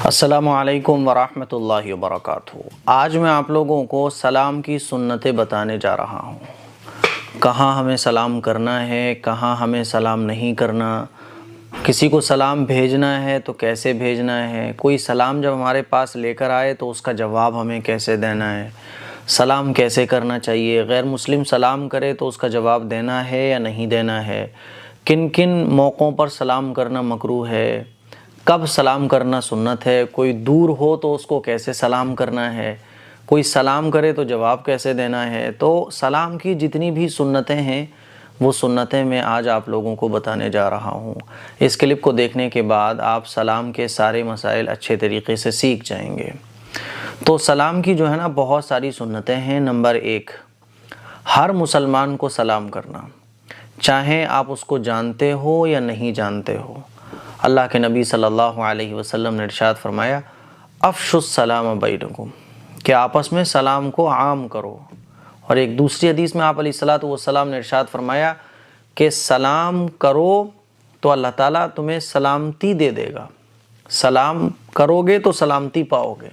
السلام علیکم ورحمۃ اللہ وبرکاتہ۔ آج میں آپ لوگوں کو سلام کی سنتیں بتانے جا رہا ہوں۔ کہاں ہمیں سلام کرنا ہے، کہاں ہمیں سلام نہیں کرنا، کسی کو سلام بھیجنا ہے تو کیسے بھیجنا ہے، کوئی سلام جب ہمارے پاس لے کر آئے تو اس کا جواب ہمیں کیسے دینا ہے، سلام کیسے کرنا چاہیے، غیر مسلم سلام کرے تو اس کا جواب دینا ہے یا نہیں دینا ہے، کن کن موقعوں پر سلام کرنا مکروہ ہے، کب سلام کرنا سنت ہے، کوئی دور ہو تو اس کو کیسے سلام کرنا ہے، کوئی سلام کرے تو جواب کیسے دینا ہے۔ تو سلام کی جتنی بھی سنتیں ہیں وہ سنتیں میں آج آپ لوگوں کو بتانے جا رہا ہوں۔ اس کلپ کو دیکھنے کے بعد آپ سلام کے سارے مسائل اچھے طریقے سے سیکھ جائیں گے۔ تو سلام کی جو ہے نا بہت ساری سنتیں ہیں۔ نمبر 1، ہر مسلمان کو سلام کرنا، چاہے آپ اس کو جانتے ہو یا نہیں جانتے ہو۔ اللہ کے نبی صلی اللہ علیہ وسلم نے ارشاد فرمایا، افشوا السلام بینکم، کہ آپس میں سلام کو عام کرو۔ اور ایک دوسری حدیث میں آپ علیہ الصلوۃ والسلام نے ارشاد فرمایا کہ سلام کرو تو اللہ تعالیٰ تمہیں سلامتی دے دے گا، سلام کرو گے تو سلامتی پاؤ گے،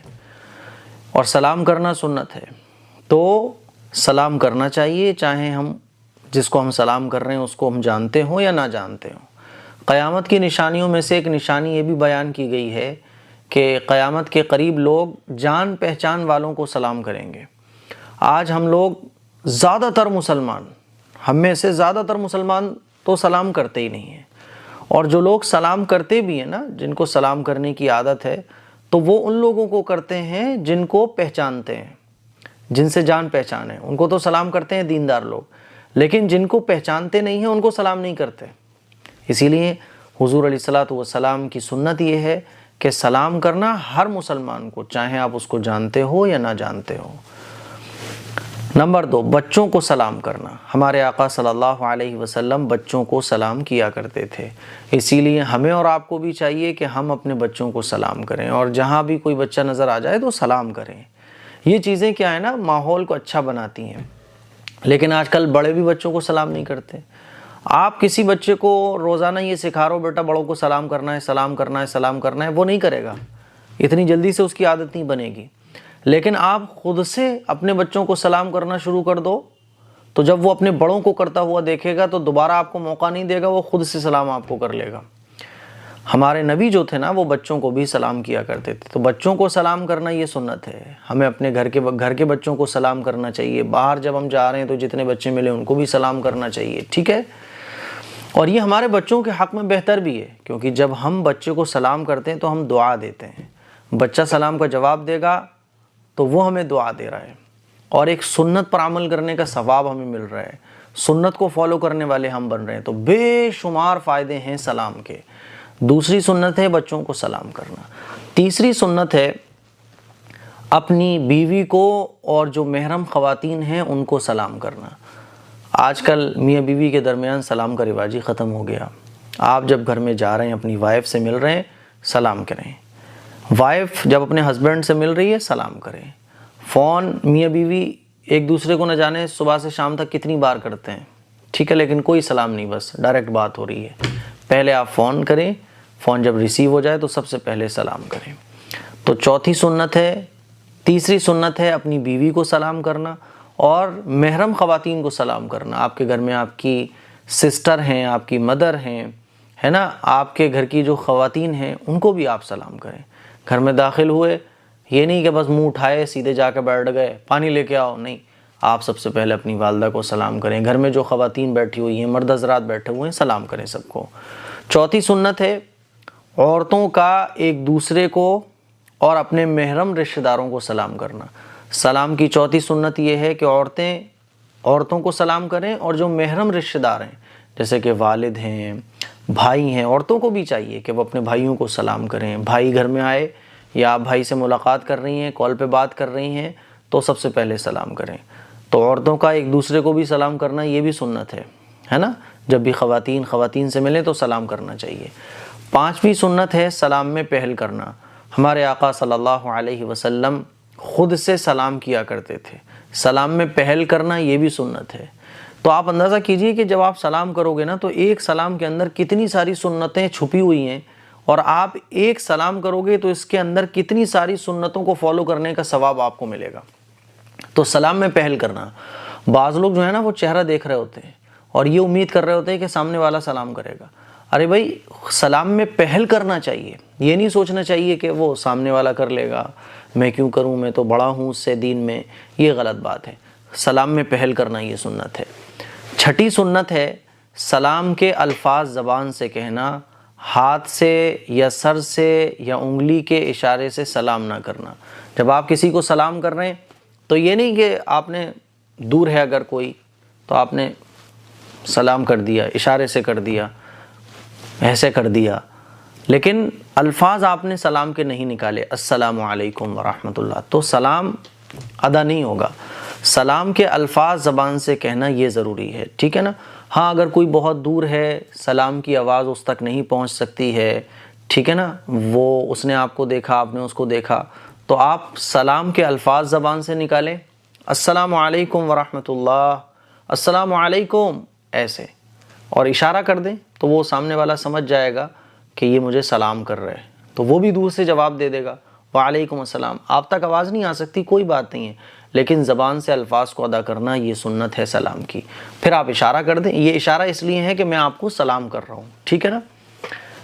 اور سلام کرنا سنت ہے۔ تو سلام کرنا چاہیے، چاہے ہم جس کو ہم سلام کر رہے ہیں اس کو ہم جانتے ہوں یا نہ جانتے ہوں۔ قیامت کی نشانیوں میں سے ایک نشانی یہ بھی بیان کی گئی ہے کہ قیامت کے قریب لوگ جان پہچان والوں کو سلام کریں گے۔ آج ہم لوگ زیادہ تر مسلمان، ہم میں سے زیادہ تر مسلمان تو سلام کرتے ہی نہیں ہیں، اور جو لوگ سلام کرتے بھی ہیں نا، جن کو سلام کرنے کی عادت ہے، تو وہ ان لوگوں کو کرتے ہیں جن کو پہچانتے ہیں، جن سے جان پہچان ہے، ان کو تو سلام کرتے ہیں دیندار لوگ، لیکن جن کو پہچانتے نہیں ہیں ان کو سلام نہیں کرتے۔ اسی لیے حضور علیہ الصلوۃ والسلام کی سنت یہ ہے کہ سلام کرنا ہر مسلمان کو، چاہے آپ اس کو جانتے ہو یا نہ جانتے ہو۔ نمبر 2، بچوں کو سلام کرنا۔ ہمارے آقا صلی اللہ علیہ وسلم بچوں کو سلام کیا کرتے تھے، اسی لیے ہمیں اور آپ کو بھی چاہیے کہ ہم اپنے بچوں کو سلام کریں، اور جہاں بھی کوئی بچہ نظر آ جائے تو سلام کریں۔ یہ چیزیں کیا ہے نا، ماحول کو اچھا بناتی ہیں۔ لیکن آج کل بڑے بھی بچوں کو سلام نہیں کرتے۔ آپ کسی بچے کو روزانہ یہ سکھا رہے ہو بیٹا بڑوں کو سلام کرنا ہے، سلام کرنا ہے، سلام کرنا ہے، وہ نہیں کرے گا، اتنی جلدی سے اس کی عادت نہیں بنے گی۔ لیکن آپ خود سے اپنے بچوں کو سلام کرنا شروع کر دو، تو جب وہ اپنے بڑوں کو کرتا ہوا دیکھے گا تو دوبارہ آپ کو موقع نہیں دے گا، وہ خود سے سلام آپ کو کر لے گا۔ ہمارے نبی جو تھے نا، وہ بچوں کو بھی سلام کیا کرتے تھے، تو بچوں کو سلام کرنا یہ سنت ہے۔ ہمیں اپنے گھر کے بچوں کو سلام کرنا چاہیے، باہر جب ہم جا رہے ہیں تو جتنے بچے ملے ان کو بھی سلام کرنا چاہیے، ٹھیک ہے؟ اور یہ ہمارے بچوں کے حق میں بہتر بھی ہے، کیونکہ جب ہم بچے کو سلام کرتے ہیں تو ہم دعا دیتے ہیں۔ بچہ سلام کا جواب دے گا تو وہ ہمیں دعا دے رہا ہے، اور ایک سنت پر عمل کرنے کا ثواب ہمیں مل رہا ہے، سنت کو فالو کرنے والے ہم بن رہے ہیں۔ تو بے شمار فائدے ہیں سلام کے۔ دوسری سنت ہے بچوں کو سلام کرنا۔ تیسری سنت ہے اپنی بیوی کو اور جو محرم خواتین ہیں ان کو سلام کرنا۔ آج کل میاں بیوی کے درمیان سلام کا رواج ہی ختم ہو گیا۔ آپ جب گھر میں جا رہے ہیں، اپنی وائف سے مل رہے ہیں، سلام کریں۔ وائف جب اپنے ہسبینڈ سے مل رہی ہے، سلام کریں۔ فون میاں بیوی ایک دوسرے کو نہ جانے صبح سے شام تک کتنی بار کرتے ہیں، ٹھیک ہے، لیکن کوئی سلام نہیں، بس ڈائریکٹ بات ہو رہی ہے۔ پہلے آپ فون کریں، فون جب ریسیو ہو جائے تو سب سے پہلے سلام کریں۔ تو چوتھی سنت ہے، تیسری سنت ہے اپنی بیوی کو سلام کرنا اور محرم خواتین کو سلام کرنا۔ آپ کے گھر میں آپ کی سسٹر ہیں، آپ کی مدر ہیں، ہے نا، آپ کے گھر کی جو خواتین ہیں ان کو بھی آپ سلام کریں۔ گھر میں داخل ہوئے، یہ نہیں کہ بس منہ اٹھائے سیدھے جا کے بیٹھ گئے، پانی لے کے آؤ، نہیں، آپ سب سے پہلے اپنی والدہ کو سلام کریں۔ گھر میں جو خواتین بیٹھی ہوئی ہیں، مرد حضرات بیٹھے ہوئے ہیں، سلام کریں سب کو۔ چوتھی سنت ہے عورتوں کا ایک دوسرے کو اور اپنے محرم رشتہ داروں کو سلام کرنا۔ سلام کی چوتھی سنت یہ ہے کہ عورتوں کو سلام کریں، اور جو محرم رشتہ دار ہیں جیسے کہ والد ہیں، بھائی ہیں، عورتوں کو بھی چاہیے کہ وہ اپنے بھائیوں کو سلام کریں۔ بھائی گھر میں آئے یا آپ بھائی سے ملاقات کر رہی ہیں، کال پہ بات کر رہی ہیں، تو سب سے پہلے سلام کریں۔ تو عورتوں کا ایک دوسرے کو بھی سلام کرنا یہ بھی سنت ہے نا، جب بھی خواتین سے ملیں تو سلام کرنا چاہیے۔ پانچویں سنت ہے سلام میں پہل کرنا۔ ہمارے آقا صلی اللہ علیہ وسلم خود سے سلام کیا کرتے تھے۔ سلام میں پہل کرنا یہ بھی سنت ہے۔ تو آپ اندازہ کیجئے کہ جب آپ سلام کرو گے نا تو ایک سلام کے اندر کتنی ساری سنتیں چھپی ہوئی ہیں، اور آپ ایک سلام کرو گے تو اس کے اندر کتنی ساری سنتوں کو فالو کرنے کا ثواب آپ کو ملے گا۔ تو سلام میں پہل کرنا، بعض لوگ جو ہے نا وہ چہرہ دیکھ رہے ہوتے ہیں اور یہ امید کر رہے ہوتے ہیں کہ سامنے والا سلام کرے گا۔ ارے بھائی، سلام میں پہل کرنا چاہیے، یہ نہیں سوچنا چاہیے کہ وہ سامنے والا کر لے گا، میں کیوں کروں، میں تو بڑا ہوں اس سے دین میں۔ یہ غلط بات ہے، سلام میں پہل کرنا یہ سنت ہے۔ چھٹی سنت ہے سلام کے الفاظ زبان سے کہنا، ہاتھ سے یا سر سے یا انگلی کے اشارے سے سلام نہ کرنا۔ جب آپ کسی کو سلام کر رہے ہیں تو یہ نہیں کہ آپ نے دور ہے اگر کوئی تو آپ نے سلام کر دیا، اشارے سے کر دیا، ایسے کر دیا، لیکن الفاظ آپ نے سلام کے نہیں نکالے، السلام علیکم ورحمۃ اللہ، تو سلام ادا نہیں ہوگا۔ سلام کے الفاظ زبان سے کہنا یہ ضروری ہے، ٹھیک ہے نا۔ ہاں اگر کوئی بہت دور ہے، سلام کی آواز اس تک نہیں پہنچ سکتی ہے، ٹھیک ہے نا، وہ اس نے آپ کو دیکھا، آپ نے اس کو دیکھا، تو آپ سلام کے الفاظ زبان سے نکالیں، السلام علیکم ورحمۃ اللہ، السلام علیکم، ایسے، اور اشارہ کر دیں تو وہ سامنے والا سمجھ جائے گا کہ یہ مجھے سلام کر رہے ہیں، تو وہ بھی دور سے جواب دے دے گا، وعلیکم السلام۔ آپ تک آواز نہیں آ سکتی کوئی بات نہیں ہے، لیکن زبان سے الفاظ کو ادا کرنا یہ سنت ہے سلام کی۔ پھر آپ اشارہ کر دیں، یہ اشارہ اس لیے ہے کہ میں آپ کو سلام کر رہا ہوں، ٹھیک ہے نا۔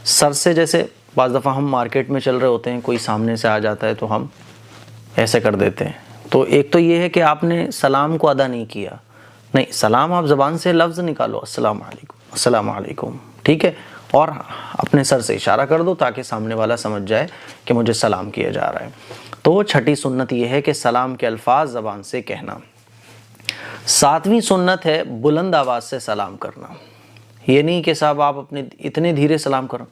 سر سے، جیسے بعض دفعہ ہم مارکیٹ میں چل رہے ہوتے ہیں، کوئی سامنے سے آ جاتا ہے تو ہم ایسے کر دیتے ہیں، تو ایک تو یہ ہے کہ آپ نے سلام کو ادا نہیں کیا، نہیں، سلام آپ زبان سے لفظ نکالو، السلام علیکم، السلام علیکم، ٹھیک ہے، اور اپنے سر سے اشارہ کر دو تاکہ سامنے والا سمجھ جائے کہ مجھے سلام کیا جا رہا ہے۔ تو چھٹی سنت یہ ہے کہ سلام کے الفاظ زبان سے کہنا۔ ساتویں سنت ہے بلند آواز سے سلام کرنا، یہ نہیں کہ صاحب آپ اپنے اتنے دھیرے سلام کرو،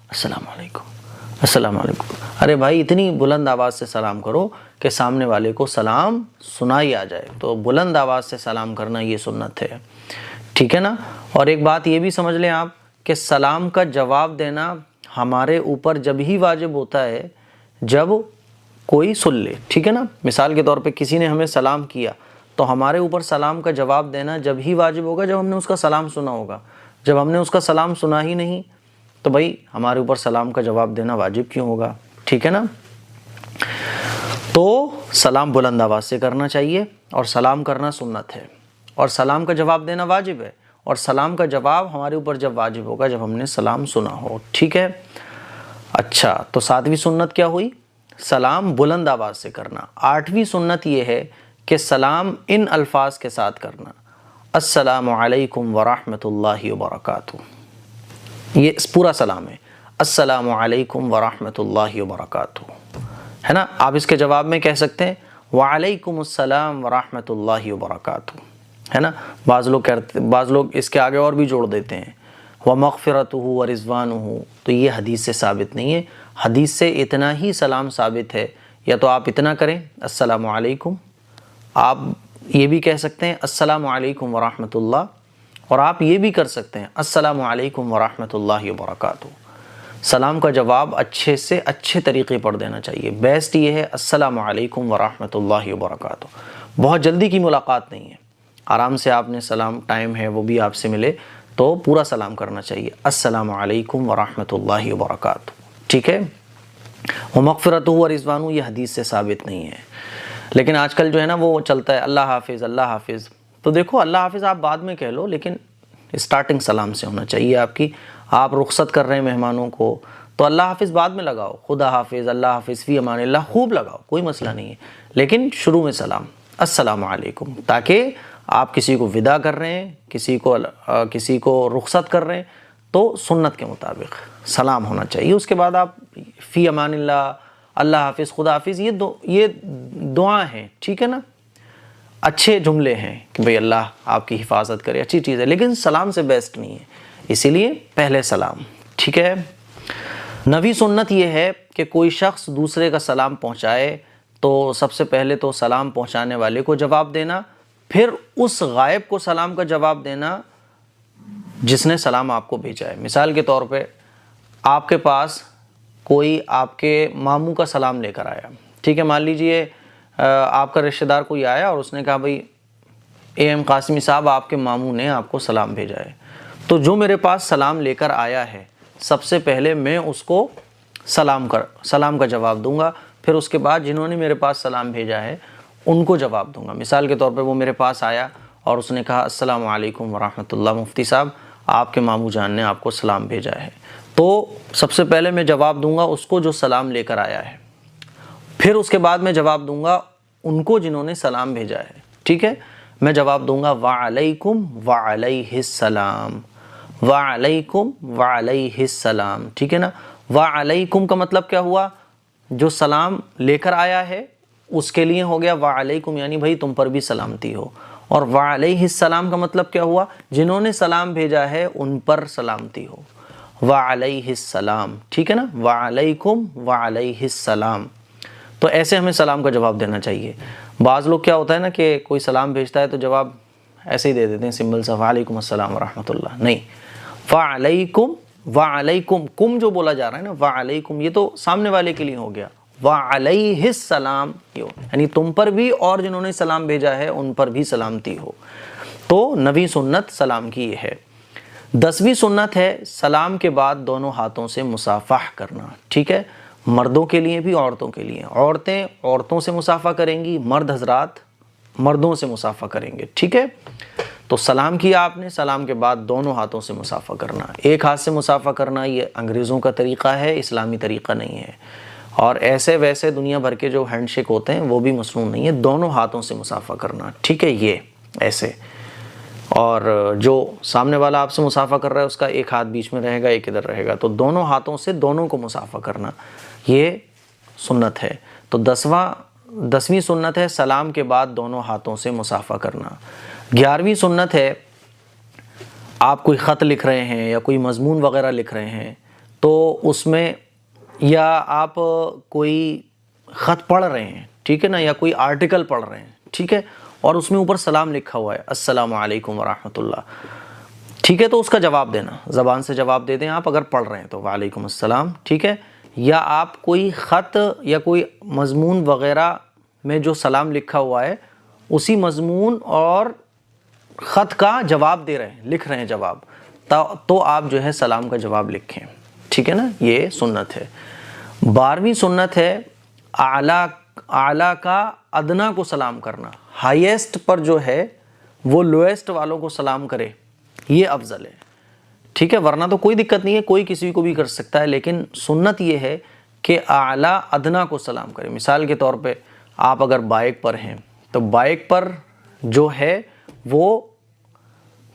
السلام علیکم، السلام علیکم، ارے بھائی اتنی بلند آواز سے سلام کرو کہ سامنے والے کو سلام سنائی آ جائے، تو بلند آواز سے سلام کرنا یہ سنت ہے، ٹھیک ہے نا۔ اور ایک بات یہ بھی سمجھ لیں آپ کہ سلام کا جواب دینا ہمارے اوپر جب ہی واجب ہوتا ہے جب کوئی سن لے، ٹھیک ہے نا۔ مثال کے طور پہ کسی نے ہمیں سلام کیا تو ہمارے اوپر سلام کا جواب دینا جب ہی واجب ہوگا جب ہم نے اس کا سلام سنا ہوگا۔ جب ہم نے اس کا سلام سنا ہی نہیں تو بھائی ہمارے اوپر سلام کا جواب دینا واجب کیوں ہوگا، ٹھیک ہے نا۔ تو سلام بلند آواز سے کرنا چاہیے، اور سلام کرنا سنت ہے، اور سلام کا جواب دینا واجب ہے، اور سلام کا جواب ہمارے اوپر جب واجب ہوگا جب ہم نے سلام سنا ہو، ٹھیک ہے۔ اچھا، تو ساتویں سنت کیا ہوئی؟ سلام بلند آواز سے کرنا۔ آٹھویں سنت یہ ہے کہ سلام ان الفاظ کے ساتھ کرنا، السلام علیکم ورحمۃ اللہ وبرکاتہ، یہ پورا سلام ہے، السلام علیکم ورحمۃ اللہ وبرکاتہ، ہے نا۔ آپ اس کے جواب میں کہہ سکتے ہیں وعلیکم السلام ورحمۃ اللہ وبرکاتہ، ہے نا۔ بعض لوگ اس کے آگے اور بھی جوڑ دیتے ہیں ومغفرتہ ورضوانہ، تو یہ حدیث سے ثابت نہیں ہے۔ حدیث سے اتنا ہی سلام ثابت ہے، یا تو آپ اتنا کریں السلام علیکم، آپ یہ بھی کہہ سکتے ہیں السلام علیکم ورحمۃ اللہ، اور آپ یہ بھی کر سکتے ہیں السلام علیکم ورحمۃ اللہ وبرکاتہ۔ سلام کا جواب اچھے سے اچھے طریقے پر دینا چاہیے، بیسٹ یہ ہے السلام علیکم ورحمۃ اللہ وبرکاتہ۔ بہت جلدی کی ملاقات نہیں ہے، آرام سے آپ نے سلام، ٹائم ہے وہ بھی آپ سے ملے تو پورا سلام کرنا چاہیے، السلام علیکم ورحمۃ اللہ وبرکاتہ، ٹھیک ہے۔ ومغفرتہ ورضوانہ یہ حدیث سے ثابت نہیں ہے، لیکن آج کل جو ہے نا وہ چلتا ہے اللہ حافظ، اللہ حافظ، تو دیکھو اللہ حافظ آپ بعد میں کہہ لو، لیکن اسٹارٹنگ سلام سے ہونا چاہیے آپ کی۔ آپ رخصت کر رہے ہیں مہمانوں کو تو اللہ حافظ بعد میں لگاؤ، خدا حافظ، اللہ حافظ، فی امان اللہ خوب لگاؤ، کوئی مسئلہ نہیں ہے، لیکن شروع میں سلام السلام علیکم، تاکہ آپ کسی کو وداع کر رہے ہیں، کسی کو رخصت کر رہے ہیں تو سنت کے مطابق سلام ہونا چاہیے۔ اس کے بعد آپ فی امان اللہ، اللہ حافظ، خدا حافظ، یہ دعا ہیں، ٹھیک ہے نا، اچھے جملے ہیں کہ بھئی اللہ آپ کی حفاظت کرے، اچھی چیز ہے، لیکن سلام سے بیسٹ نہیں ہے، اسی لیے پہلے سلام، ٹھیک ہے۔ 9ویں سنت یہ ہے کہ کوئی شخص دوسرے کا سلام پہنچائے تو سب سے پہلے تو سلام پہنچانے والے کو جواب دینا، پھر اس غائب کو سلام کا جواب دینا جس نے سلام آپ کو بھیجا ہے۔ مثال کے طور پہ آپ کے پاس کوئی آپ کے ماموں کا سلام لے کر آیا، ٹھیک ہے، مان لیجئے آپ کا رشتہ دار کوئی آیا اور اس نے کہا بھئی اے ایم قاسمی صاحب آپ کے ماموں نے آپ کو سلام بھیجا ہے، تو جو میرے پاس سلام لے کر آیا ہے سب سے پہلے میں اس کو سلام کا جواب دوں گا، پھر اس کے بعد جنہوں نے میرے پاس سلام بھیجا ہے ان کو جواب دوں گا۔ مثال کے طور پہ وہ میرے پاس آیا اور اس نے کہا السلام علیکم ورحمۃ اللہ، مفتی صاحب آپ کے ماموں جان نے آپ کو سلام بھیجا ہے، تو سب سے پہلے میں جواب دوں گا اس کو جو سلام لے کر آیا ہے، پھر اس کے بعد میں جواب دوں گا ان کو جنہوں نے سلام بھیجا ہے، ٹھیک ہے؟ میں جواب دوں گا وعلیکم وعلیہ السلام، وعلیکم وعلیہ السلام، ٹھیک ہے نا؟ وعلیکم کا مطلب کیا ہوا؟ جو سلام لے کر آیا ہے اس کے لیے ہو گیا وعلیکم، یعنی بھائی تم پر بھی سلامتی ہو، اور وعلیہ السلام کا مطلب کیا ہوا؟ جنہوں نے سلام بھیجا ہے ان پر سلامتی ہو، وعلیہ السلام، ٹھیک ہے نا؟ وعلیکم وعلیہ السلام۔ تو ایسے ہمیں سلام کا جواب دینا چاہیے۔ بعض لوگ کیا ہوتا ہے نا کہ کوئی سلام بھیجتا ہے تو جواب ایسے ہی دے دیتے ہیں سمبل سا، وعلیکم السلام ورحمۃ اللہ، نہیں، وعلیکم، وعلیکم، کم جو بولا جا رہا ہے نا وعلیکم، یہ تو سامنے والے کے لیے ہو گیا، وعلیہ السلام، یعنی تم پر بھی اور جنہوں نے سلام بھیجا ہے ان پر بھی سلامتی ہو۔ تو 9ویں سنت سلام کی یہ ہے۔ 10ویں سنت ہے سلام کے بعد دونوں ہاتھوں سے مصافحہ کرنا، ٹھیک ہے؟ مردوں کے لیے بھی عورتوں کے لیے، عورتیں عورتوں سے مصافحہ کریں گی، مرد حضرات مردوں سے مصافحہ کریں گے، ٹھیک ہے؟ تو سلام کیا آپ نے، سلام کے بعد دونوں ہاتھوں سے مصافحہ کرنا۔ ایک ہاتھ سے مصافحہ کرنا یہ انگریزوں کا طریقہ ہے، اسلامی طریقہ نہیں ہے، اور ایسے ویسے دنیا بھر کے جو ہینڈ شیک ہوتے ہیں وہ بھی مسنون نہیں ہے، دونوں ہاتھوں سے مصافحہ کرنا، ٹھیک ہے؟ یہ ایسے، اور جو سامنے والا آپ سے مصافحہ کر رہا ہے اس کا ایک ہاتھ بیچ میں رہے گا، ایک ادھر رہے گا، تو دونوں ہاتھوں سے دونوں کو مصافحہ کرنا، یہ سنت ہے۔ تو 10ویں سنت ہے سلام کے بعد دونوں ہاتھوں سے مصافحہ کرنا۔ 11ویں سنت ہے آپ کوئی خط لکھ رہے ہیں یا کوئی مضمون وغیرہ لکھ رہے ہیں تو اس میں، یا آپ کوئی خط پڑھ رہے ہیں، ٹھیک ہے نا، یا کوئی آرٹیکل پڑھ رہے ہیں، ٹھیک ہے، اور اس میں اوپر سلام لکھا ہوا ہے السلام علیکم ورحمۃ اللہ، ٹھیک ہے، تو اس کا جواب دینا، زبان سے جواب دے دیں آپ اگر پڑھ رہے ہیں تو وعلیکم السلام، ٹھیک ہے؟ یا آپ کوئی خط یا کوئی مضمون وغیرہ میں جو سلام لکھا ہوا ہے اسی مضمون اور خط کا جواب دے رہے ہیں، لکھ رہے ہیں جواب، تو آپ جو ہے سلام کا جواب لکھیں، ٹھیک ہے نا؟ یہ سنت ہے۔ 12ویں سنت ہے اعلیٰ کا ادنا کو سلام کرنا، ہائیسٹ پر جو ہے وہ لویسٹ والوں کو سلام کرے، یہ افضل ہے، ٹھیک ہے؟ ورنہ تو کوئی دقت نہیں ہے، کوئی کسی کو بھی کر سکتا ہے، لیکن سنت یہ ہے کہ اعلیٰ ادنا کو سلام کرے۔ مثال کے طور پہ آپ اگر بائک پر ہیں تو بائک پر جو ہے وہ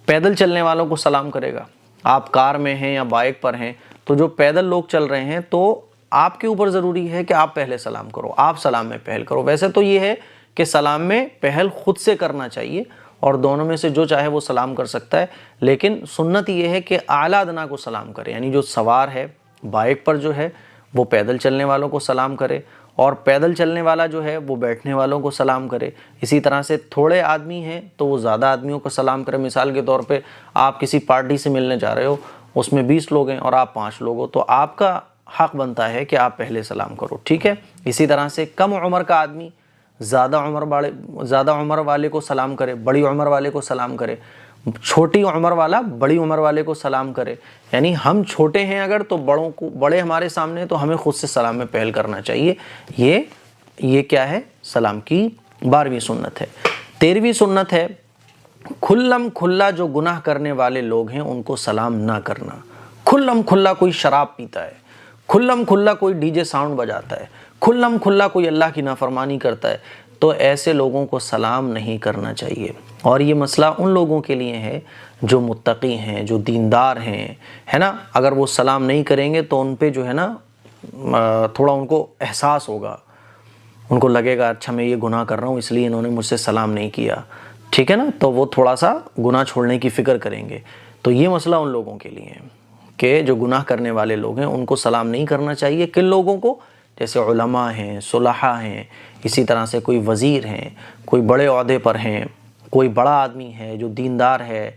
پیدل چلنے والوں کو سلام کرے گا، آپ کار میں ہیں یا بائک پر ہیں تو جو پیدل لوگ چل رہے ہیں تو آپ کے اوپر ضروری ہے کہ آپ پہلے سلام کرو، آپ سلام میں پہل کرو۔ ویسے تو یہ ہے کہ سلام میں پہل خود سے کرنا چاہیے اور دونوں میں سے جو چاہے وہ سلام کر سکتا ہے، لیکن سنت یہ ہے کہ اعلیٰ ادنا کو سلام کرے، یعنی جو سوار ہے بائک پر جو ہے وہ پیدل چلنے والوں کو سلام کرے، اور پیدل چلنے والا جو ہے وہ بیٹھنے والوں کو سلام کرے۔ اسی طرح سے تھوڑے آدمی ہیں تو وہ زیادہ آدمیوں کو سلام کرے۔ مثال کے طور پہ آپ کسی پارٹی سے ملنے جا رہے ہو، اس میں 20 لوگ ہیں اور آپ 5 لوگ ہو، تو آپ کا حق بنتا ہے کہ آپ پہلے سلام کرو، ٹھیک ہے؟ اسی طرح سے کم عمر کا آدمی زیادہ عمر والے کو سلام کرے، بڑی عمر والے کو سلام کرے، چھوٹی عمر والا بڑی عمر والے کو سلام کرے، یعنی ہم چھوٹے ہیں اگر تو بڑے ہمارے سامنے تو ہمیں خود سے سلام میں پہل کرنا چاہیے۔ یہ کیا ہے؟ سلام کی 12ویں سنت ہے۔ 13ویں سنت ہے کھلم کھلا جو گناہ کرنے والے لوگ ہیں ان کو سلام نہ کرنا۔ کھلم کھلا کوئی شراب پیتا ہے، کھلم کھلا کوئی ڈی جے ساؤنڈ بجاتا ہے، کھلم کھلا کوئی اللہ کی نافرمانی کرتا ہے، تو ایسے لوگوں کو سلام نہیں کرنا چاہیے۔ اور یہ مسئلہ ان لوگوں کے لیے ہے جو متقی ہیں، جو دیندار ہیں، ہے نا؟ اگر وہ سلام نہیں کریں گے تو ان پہ جو ہے نا تھوڑا ان کو احساس ہوگا، ان کو لگے گا اچھا میں یہ گناہ کر رہا ہوں اس لیے انہوں نے مجھ سے سلام نہیں کیا، ٹھیک ہے نا؟ تو وہ تھوڑا سا گناہ چھوڑنے کی فکر کریں گے۔ تو یہ مسئلہ ان لوگوں کے لیے ہے کہ جو گناہ کرنے والے لوگ ہیں ان کو سلام نہیں کرنا چاہیے۔ کن لوگوں کو؟ جیسے علماء ہیں، صلحاء ہیں، اسی طرح سے کوئی وزیر ہیں، کوئی بڑے عہدے پر ہیں، کوئی بڑا آدمی ہے جو دیندار ہے،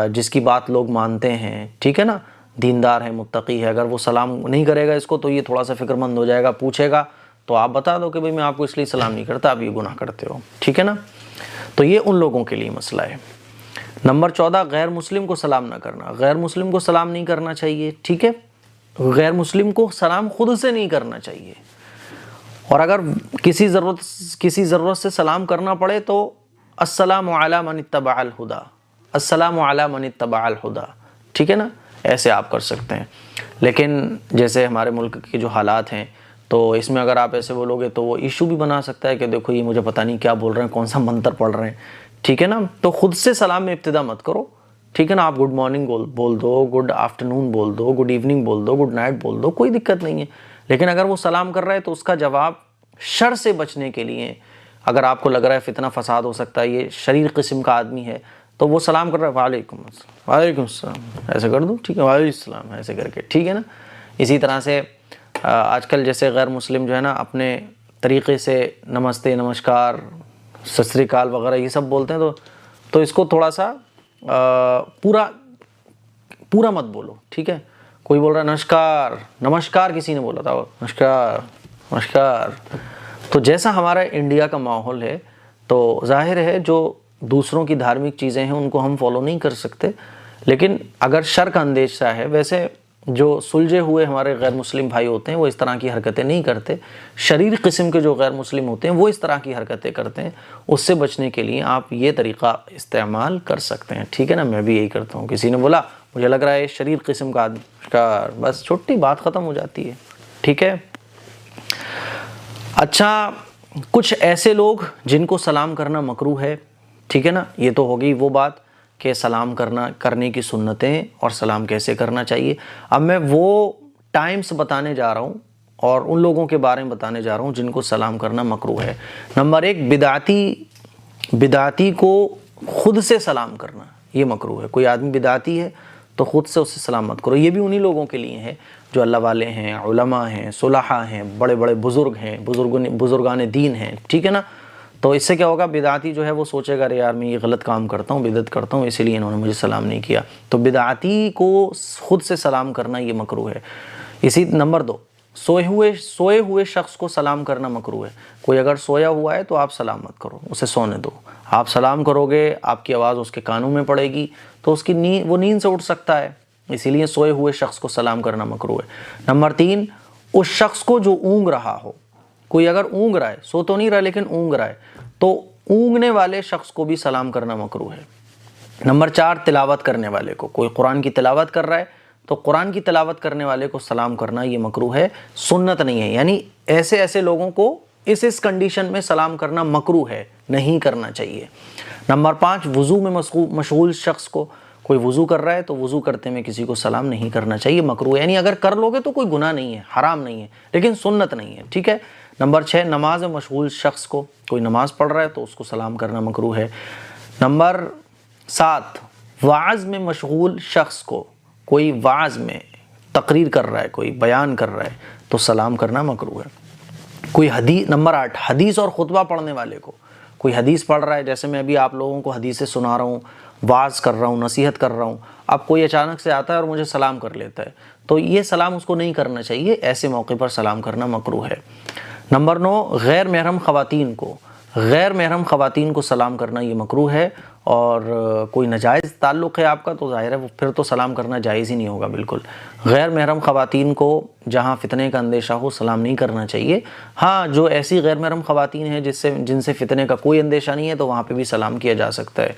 جس کی بات لوگ مانتے ہیں، ٹھیک ہے نا؟ دیندار ہے، متقی ہے، اگر وہ سلام نہیں کرے گا اس کو تو یہ تھوڑا سا فکر مند ہو جائے گا، پوچھے گا تو آپ بتا دو کہ بھئی میں آپ کو اس لیے سلام نہیں کرتا، آپ یہ گناہ کرتے ہو، ٹھیک ہے نا؟ تو تو یہ ان لوگوں کے لیے مسئلہ ہے۔ نمبر 14 غیر مسلم کو سلام نہ کرنا، غیر مسلم کو سلام نہیں کرنا چاہیے، ٹھیک ہے، غیر مسلم کو سلام خود سے نہیں کرنا چاہیے، اور اگر کسی ضرورت سے سلام کرنا پڑے تو السلام علی من اتبع الہدی، السلام علی من اتبع الہدی، ٹھیک ہے نا، ایسے آپ کر سکتے ہیں۔ لیکن جیسے ہمارے ملک کے جو حالات ہیں تو اس میں اگر آپ ایسے بولو گے تو وہ ایشو بھی بنا سکتا ہے کہ دیکھو یہ مجھے پتہ نہیں کیا بول رہے ہیں، کون سا منتر پڑھ رہے ہیں، ٹھیک ہے نا۔ تو خود سے سلام میں ابتدا مت کرو، ٹھیک ہے نا، آپ گڈ مارننگ بول دو، گڈ آفٹرنون بول دو، گڈ ایوننگ بول دو، گڈ نائٹ بول دو، کوئی دقت نہیں ہے۔ لیکن اگر وہ سلام کر رہا ہے تو اس کا جواب شر سے بچنے کے لیے، اگر آپ کو لگ رہا ہے فتنہ فساد ہو سکتا ہے، یہ شریر قسم کا آدمی ہے، تو وہ سلام کر رہا ہے وعلیکم السلام، وعلیکم السلام ایسے کر دو، ٹھیک ہے، وعلیکم السلام ایسے کر کے، ٹھیک ہے نا۔ اسی طرح سے آج کل جیسے غیر مسلم جو ہے نا اپنے طریقے سے نمستے، نمسکار، ست سری اکال وغیرہ یہ سب بولتے ہیں، تو اس کو تھوڑا سا پورا مت بولو، ٹھیک ہے۔ کوئی بول رہا ہے نمسکار، نمسکار کسی نے بولا تھا، نمسکار نمسکار، تو جیسا ہمارا انڈیا کا ماحول ہے تو ظاہر ہے جو دوسروں کی دھارمک چیزیں ہیں ان کو ہم فالو نہیں کر سکتے، لیکن اگر شر کا اندیشہ ہے، ویسے جو سلجھے ہوئے ہمارے غیر مسلم بھائی ہوتے ہیں وہ اس طرح کی حرکتیں نہیں کرتے، شریر قسم کے جو غیر مسلم ہوتے ہیں وہ اس طرح کی حرکتیں کرتے ہیں، اس سے بچنے کے لیے آپ یہ طریقہ استعمال کر سکتے ہیں، ٹھیک ہے نا۔ میں بھی یہی کرتا ہوں، کسی نے بولا مجھے لگ رہا ہے شریر قسم کا آدمی، بس چھوٹی بات ختم ہو جاتی ہے، ٹھیک ہے۔ اچھا، کچھ ایسے لوگ جن کو سلام کرنا مکروہ ہے، ٹھیک ہے نا، یہ تو ہوگی وہ بات کہ سلام کرنے کی سنتیں اور سلام کیسے کرنا چاہیے۔ اب میں وہ ٹائمز بتانے جا رہا ہوں اور ان لوگوں کے بارے میں بتانے جا رہا ہوں جن کو سلام کرنا مکروہ ہے۔ نمبر 1 بدعتی کو خود سے سلام کرنا، یہ مکروہ ہے۔ کوئی آدمی بدعتی ہے تو خود سے اسے سلام مت کرو۔ یہ بھی انہی لوگوں کے لیے ہے جو اللہ والے ہیں، علماء ہیں، صلحاء ہیں، بڑے بڑے بزرگ ہیں، بزرگان دین ہیں، ٹھیک ہے نا۔ تو اس سے کیا ہوگا، بدعتی جو ہے وہ سوچے گا ارے یار میں یہ غلط کام کرتا ہوں، بدعت کرتا ہوں، اسی لیے انہوں نے مجھے سلام نہیں کیا۔ تو بدعتی کو خود سے سلام کرنا یہ مکروہ ہے۔ اسی نمبر 2 سوئے ہوئے شخص کو سلام کرنا مکروہ ہے۔ کوئی اگر سویا ہوا ہے تو آپ سلام مت کرو، اسے سونے دو۔ آپ سلام کرو گے، آپ کی آواز اس کے کانوں میں پڑے گی تو اس کی وہ نیند سے اٹھ سکتا ہے، اسی لیے سوئے ہوئے شخص کو سلام کرنا مکروہ ہے۔ نمبر 3 اس شخص کو جو اونگ رہا ہو، کوئی اگر اونگ رہا ہے، سو تو نہیں رہا لیکن اونگ رہا ہے، تو اونگنے والے شخص کو بھی سلام کرنا مکروہ ہے۔ نمبر 4 تلاوت کرنے والے کو، کوئی قرآن کی تلاوت کر رہا ہے تو قرآن کی تلاوت کرنے والے کو سلام کرنا یہ مکروہ ہے، سنت نہیں ہے، یعنی ایسے لوگوں کو اس کنڈیشن میں سلام کرنا مکروہ ہے، نہیں کرنا چاہیے۔ نمبر 5 وضو میں مشغول شخص کو، کوئی وضو کر رہا ہے تو وضو کرتے میں کسی کو سلام نہیں کرنا چاہیے، مکروہ ہے، یعنی اگر کر لو گے تو کوئی گناہ نہیں ہے، حرام نہیں ہے، لیکن سنت نہیں ہے، ٹھیک ہے۔ نمبر 6 نماز میں مشغول شخص کو، کوئی نماز پڑھ رہا ہے تو اس کو سلام کرنا مکروہ ہے۔ نمبر 7 وعظ میں مشغول شخص کو، کوئی وعظ میں تقریر کر رہا ہے، کوئی بیان کر رہا ہے تو سلام کرنا مکروہ ہے۔ کوئی نمبر 8 حدیث اور خطبہ پڑھنے والے کو، کوئی حدیث پڑھ رہا ہے، جیسے میں ابھی آپ لوگوں کو حدیثیں سنا رہا ہوں، وعظ کر رہا ہوں، نصیحت کر رہا ہوں، اب کوئی اچانک سے آتا ہے اور مجھے سلام کر لیتا ہے تو یہ سلام اس کو نہیں کرنا چاہیے، ایسے موقع پر سلام کرنا مکروہ ہے۔ نمبر 9 غیر محرم خواتین کو سلام کرنا یہ مکروہ ہے، اور کوئی ناجائز تعلق ہے آپ کا تو ظاہر ہے پھر تو سلام کرنا جائز ہی نہیں ہوگا بالکل۔ غیر محرم خواتین کو جہاں فتنے کا اندیشہ ہو سلام نہیں کرنا چاہیے۔ ہاں جو ایسی غیر محرم خواتین ہیں جن سے فتنے کا کوئی اندیشہ نہیں ہے تو وہاں پہ بھی سلام کیا جا سکتا ہے۔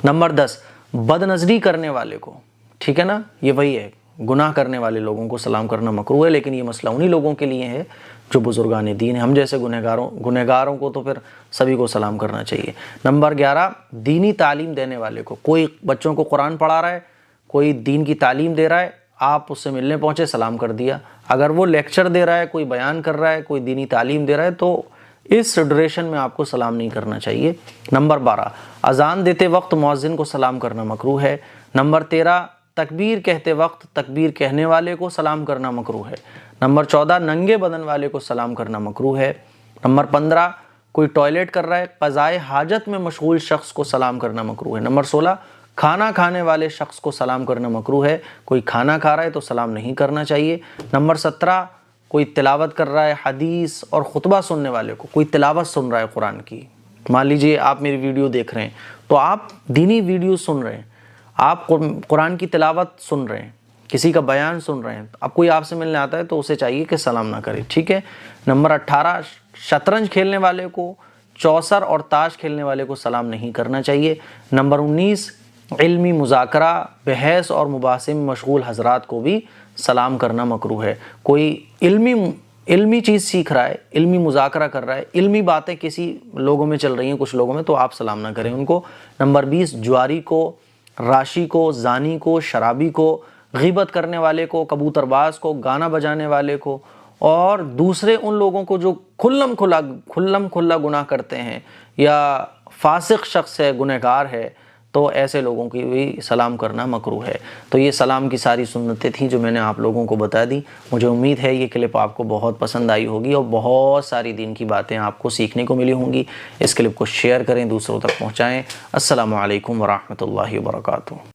نمبر 10 بد نظری کرنے والے کو، ٹھیک ہے نا، یہ وہی ہے، گناہ کرنے والے لوگوں کو سلام کرنا مکروہ ہے، لیکن یہ مسئلہ انہی لوگوں کے لیے ہے جو بزرگان دین ہیں، ہم جیسے گنہگاروں کو تو پھر سبھی کو سلام کرنا چاہیے۔ نمبر 11 دینی تعلیم دینے والے کو، کوئی بچوں کو قرآن پڑھا رہا ہے، کوئی دین کی تعلیم دے رہا ہے، آپ اس سے ملنے پہنچے سلام کر دیا۔ اگر وہ لیکچر دے رہا ہے، کوئی بیان کر رہا ہے، کوئی دینی تعلیم دے رہا ہے تو اس ڈیوریشن میں آپ کو سلام نہیں کرنا چاہیے۔ نمبر 12 اذان دیتے وقت مؤذن کو سلام کرنا مکروہ ہے۔ نمبر 13 تکبیر کہتے وقت تکبیر کہنے والے کو سلام کرنا مکروہ ہے۔ نمبر 14 ننگے بدن والے کو سلام کرنا مکروہ ہے۔ نمبر 15 کوئی ٹوائلٹ کر رہا ہے، قضائے حاجت میں مشغول شخص کو سلام کرنا مکروہ ہے۔ نمبر 16 کھانا کھانے والے شخص کو سلام کرنا مکروہ ہے، کوئی کھانا کھا رہا ہے تو سلام نہیں کرنا چاہیے۔ نمبر 17 کوئی تلاوت کر رہا ہے، حدیث اور خطبہ سننے والے کو، کوئی تلاوت سن رہا ہے قرآن کی، مان لیجئے آپ میری ویڈیو دیکھ رہے ہیں تو آپ دینی ویڈیو سن رہے ہیں، آپ قرآن کی تلاوت سن رہے ہیں، کسی کا بیان سن رہے ہیں، اب کوئی آپ سے ملنے آتا ہے تو اسے چاہیے کہ سلام نہ کرے، ٹھیک ہے۔ نمبر 18، شطرنج کھیلنے والے کو، چوسر اور تاش کھیلنے والے کو سلام نہیں کرنا چاہیے۔ نمبر 19، علمی مذاکرہ، بحث اور مباحثے میں مشغول حضرات کو بھی سلام کرنا مکروہ ہے۔ کوئی علمی چیز سیکھ رہا ہے، علمی مذاکرہ کر رہا ہے، علمی باتیں کسی لوگوں میں چل رہی ہیں، کچھ لوگوں میں، تو آپ سلام نہ کریں ان کو۔ نمبر 20، جواری کو، راشی کو، زانی کو، شرابی کو، غیبت کرنے والے کو، کبوتر باز کو، گانا بجانے والے کو، اور دوسرے ان لوگوں کو جو کھلم کھلا گناہ کرتے ہیں یا فاسق شخص ہے، گنہگار ہے، تو ایسے لوگوں کی بھی سلام کرنا مکروہ ہے۔ تو یہ سلام کی ساری سنتیں تھیں جو میں نے آپ لوگوں کو بتا دی۔ مجھے امید ہے یہ کلپ آپ کو بہت پسند آئی ہوگی اور بہت ساری دین کی باتیں آپ کو سیکھنے کو ملی ہوں گی۔ اس کلپ کو شیئر کریں، دوسروں تک پہنچائیں۔ السلام علیکم ورحمۃ اللہ وبرکاتہ۔